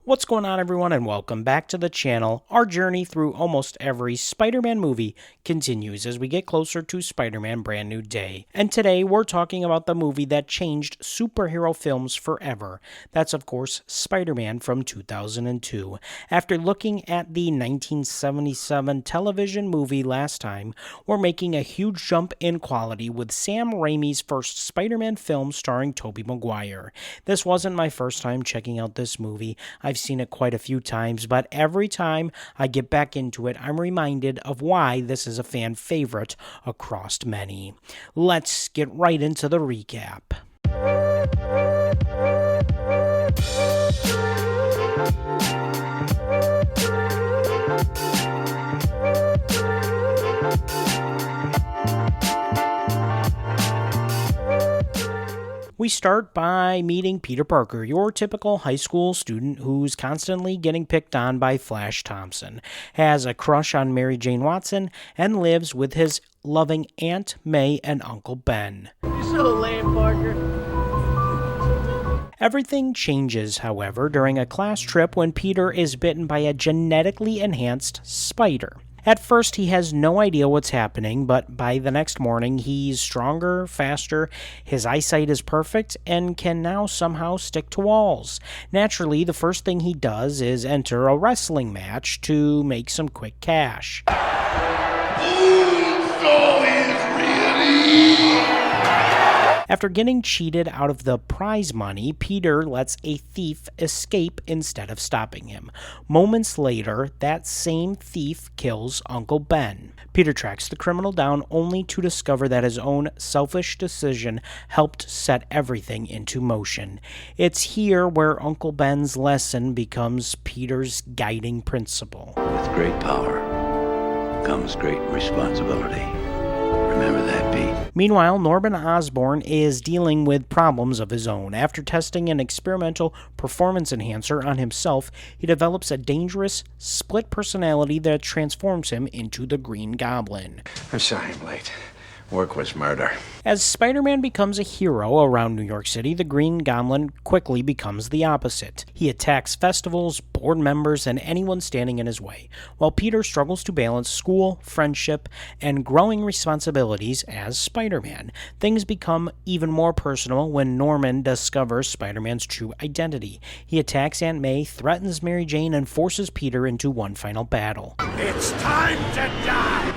What's going on, everyone, and welcome back to the channel. Our journey through almost every Spider-Man movie continues as we get closer to Spider-Man Brand New Day. And today we're talking about the movie that changed superhero films forever. That's, of course, Spider-Man from 2002. After looking at the 1977 television movie last time, we're making a huge jump in quality with Sam Raimi's first Spider-Man film starring Tobey Maguire. This wasn't my first time checking out this movie. I've seen it quite a few times, but every time I get back into it, I'm reminded of why this is a fan favorite across many. Let's get right into the recap. We start by meeting Peter Parker, your typical high school student who's constantly getting picked on by Flash Thompson, has a crush on Mary Jane Watson, and lives with his loving Aunt May and Uncle Ben. You're so lame, Parker. Everything changes, however, during a class trip when Peter is bitten by a genetically enhanced spider. At first, he has no idea what's happening, but by the next morning, he's stronger, faster, his eyesight is perfect, and can now somehow stick to walls. Naturally, the first thing he does is enter a wrestling match to make some quick cash. After getting cheated out of the prize money, Peter lets a thief escape instead of stopping him. Moments later, that same thief kills Uncle Ben. Peter tracks the criminal down only to discover that his own selfish decision helped set everything into motion. It's here where Uncle Ben's lesson becomes Peter's guiding principle. With great power comes great responsibility. Remember that, Pete. Meanwhile, Norman Osborn is dealing with problems of his own. After testing an experimental performance enhancer on himself, he develops a dangerous split personality that transforms him into the Green Goblin. I'm sorry I'm late. Work was murder. As Spider-Man becomes a hero around New York City, the Green Goblin quickly becomes the opposite. He attacks festivals, board members, and anyone standing in his way, while Peter struggles to balance school, friendship, and growing responsibilities as Spider-Man. Things become even more personal when Norman discovers Spider-Man's true identity. He attacks Aunt May, threatens Mary Jane, and forces Peter into one final battle. It's time to die!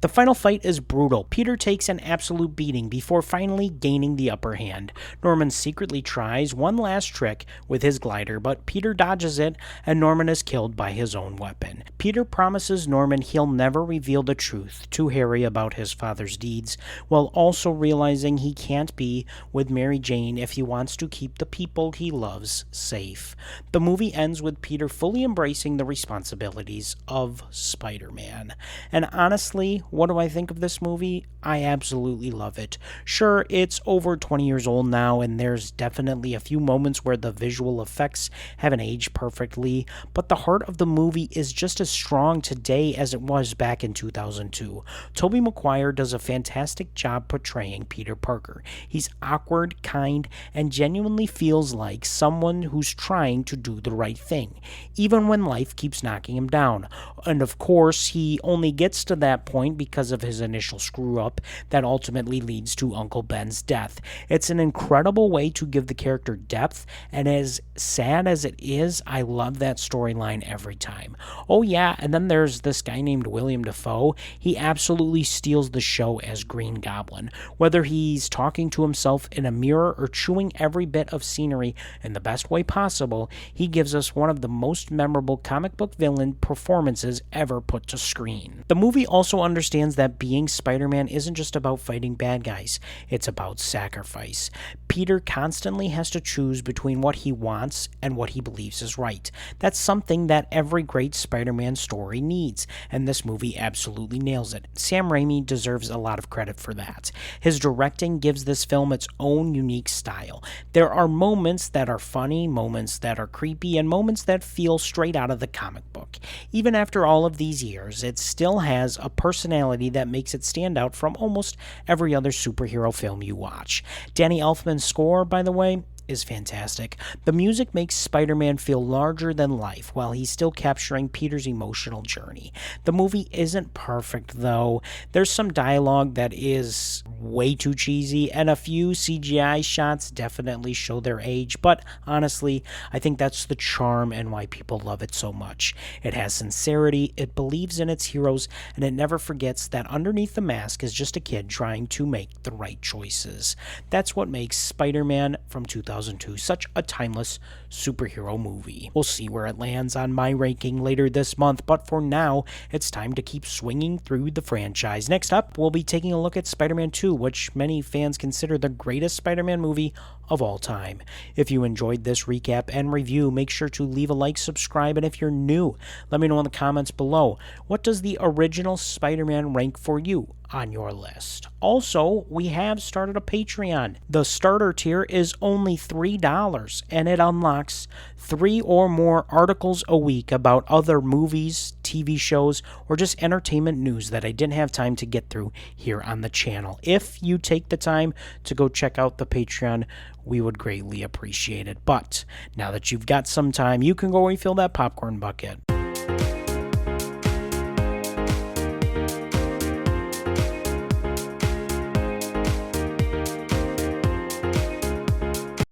The final fight is brutal. Peter takes an absolute beating before finally gaining the upper hand. Norman secretly tries one last trick with his glider, but Peter dodges it, and Norman is killed by his own weapon. Peter promises Norman he'll never reveal the truth to Harry about his father's deeds, while also realizing he can't be with Mary Jane if he wants to keep the people he loves safe. The movie ends with Peter fully embracing the responsibilities of Spider-Man. And honestly, what do I think of this movie? I absolutely love it. Sure, it's over 20 years old now, and there's definitely a few moments where the visual effects haven't aged perfectly, but the heart of the movie is just as strong today as it was back in 2002. Tobey Maguire does a fantastic job portraying Peter Parker. He's awkward, kind, and genuinely feels like someone who's trying to do the right thing, even when life keeps knocking him down. And of course, he only gets to that point because of his initial screw-up that ultimately leads to Uncle Ben's death. It's an incredible way to give the character depth, and as sad as it is, I love that storyline every time. Oh yeah, and then there's this guy named Willem Dafoe. He absolutely steals the show as Green Goblin. Whether he's talking to himself in a mirror or chewing every bit of scenery in the best way possible, he gives us one of the most memorable comic book villain performances ever put to screen. The movie also understands that being Spider-Man isn't just about fighting bad guys, it's about sacrifice. Peter constantly has to choose between what he wants and what he believes is right. That's something that every great Spider-Man story needs, and this movie absolutely nails it. Sam Raimi deserves a lot of credit for that. His directing gives this film its own unique style. There are moments that are funny, moments that are creepy, and moments that feel straight out of the comic book. Even after all of these years, it still has a personality that makes it stand out from almost every other superhero film you watch. Danny Elfman's score, by the way, is fantastic. The music makes Spider-Man feel larger than life while he's still capturing Peter's emotional journey. The movie isn't perfect, though. There's some dialogue that is way too cheesy, and a few CGI shots definitely show their age, but honestly, I think that's the charm and why people love it so much. It has sincerity, it believes in its heroes, and it never forgets that underneath the mask is just a kid trying to make the right choices. That's what makes Spider-Man from 2002 such a timeless superhero movie. We'll see where it lands on my ranking later this month, but for now, it's time to keep swinging through the franchise. Next up, we'll be taking a look at Spider-Man 2, which many fans consider the greatest Spider-Man movie of all time. If you enjoyed this recap and review, make sure to leave a like, subscribe, and if you're new, let me know in the comments below. What does the original Spider-Man rank for you on your list? Also, we have started a Patreon. The starter tier is only $3, and it unlocks 3 or more articles a week about other movies, TV shows, or just entertainment news that I didn't have time to get through here on the channel. If you take the time to go check out the Patreon, we would greatly appreciate it. But now that you've got some time, you can go refill that popcorn bucket.